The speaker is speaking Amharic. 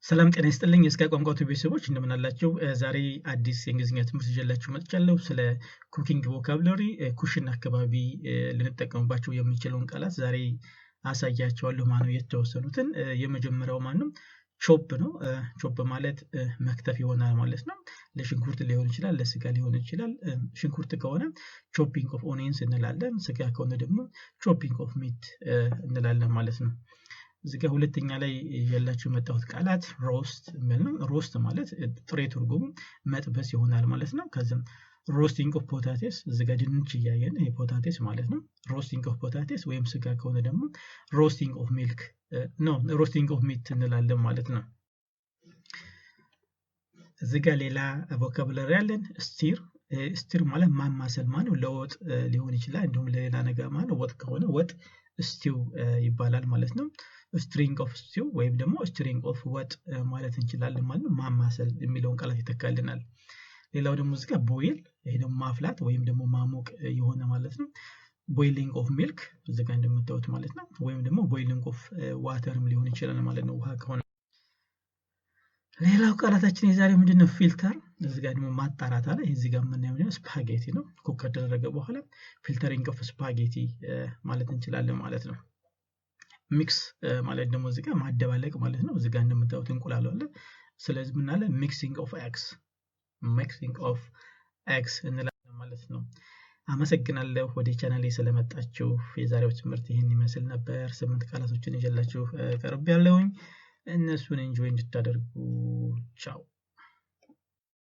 ሰላም ጤና ይስጥልኝ እስከ ቋንቋው ቤተሰቦች እንደምን አላችሁ? ዛሬ አዲስ የእንግሊዝኛ ትምህርት ይዤላችሁ መጥቻለሁ። ስለ ኩኪንግ ቮካብላሪ ኩሽን አካባቢ ልንጠቀምባቸው የሚችለውን ቃላት ዛሬ አሳያችኋለሁ። ማነው የተወሰኑትን የመጀመሪያው ማነው ቾፕ ነው። ቾፕ ማለት መክተፍ ይሆናል ማለት ነው። ለሽንኩርት ሊሆን ይችላል፣ ለስጋ ሊሆን ይችላል። ሽንኩርት ከሆነ ቾፒንግ ኦፍ ኦኒየንስ እንላለን። ስጋ ከሆነ ደግሞ ቾፒንግ ኦፍ ሚት እንላለን ማለት ነው። እዚህ ጋር ሁለተኛ ላይ ያላችሁ መጣሁት ቃላት ሮስት ማለት ሮስት ማለት ጥሬ ትርጉሙ መጥበስ ይሆናል ማለት ነው። ከዛም ሮስቲንግ ኦፍ ፖታቴስ እዚህ ጋር ድንች እያየን ይሄ ፖታቴስ ማለት ነው። ሮስቲንግ ኦፍ ፖታቴስ ወይም ስጋ ከሆነ ደግሞ ሮስቲንግ ኦፍ ሚልክ ነው ሮስቲንግ ኦፍ ሚት እንላለን ማለት ነው። እዚህ ጋር ሌላ ቮካብላሪ ያለን ስቲር ማለት ማማሰል ማለት ለወጥ ሊሆን ይችላል። እንደውም ለሌላ ነገር ማለት ወጥ ከሆነ ወጥ ስቲው ይባላል ማለት ነው። ስትሪንግ ኦፍ ስቲው ወይም ደግሞ ስትሪንግ ኦፍ ወጥ ማለት እንችላለን ማለት ነው። ማማሰል የሚለውን ቃላት ይተካልናል። ሌላው ደግሞ እዚህ ጋር ቦይል ይሄ ደግሞ ማፍላት ወይም ደግሞ ማሞቅ የሆነ ማለት ነው። ቦይሊንግ ኦፍ ሚልክ እዚህ ጋር እንደምታዩት ማለት ነው። ወይም ደግሞ ቦይሊንግ ኦፍ ዋተርም ሊሆን ይችላል ማለት ነው ውሃ ከሆነ። ሌላው ቃላታችን የዛሬው ምንድነው? ፊልተር እዚህ ጋር ደግሞ ማጣራት አለ። እዚህ ጋር የምናየው ስፓጌቲ ነው። ኩክ ከተደረገ በኋላ ፊልተሪንግ ኦፍ ስፓጌቲ ማለት እንችላለን ማለት ነው። ሚክስ ማለት ደግሞ እዚህ ጋር ማደባለቅ ማለት ነው። እዚህ ጋር እንደምታዩት እንቁላል አለ። ስለዚህ ምን አለ? ሚክሲንግ ኦፍ ኤግስ እንላለን ማለት ነው። አመሰግናለሁ ወደ ቻናሌ ስለመጣችሁ። የዛሬው ትምህርት ይሄን ይመስል ነበር። 8 ቃላቶችን ይዤላችሁ ቀርቤያለሁኝ። እነሱን ኢንጆይ እንድታደርጉ ቻው።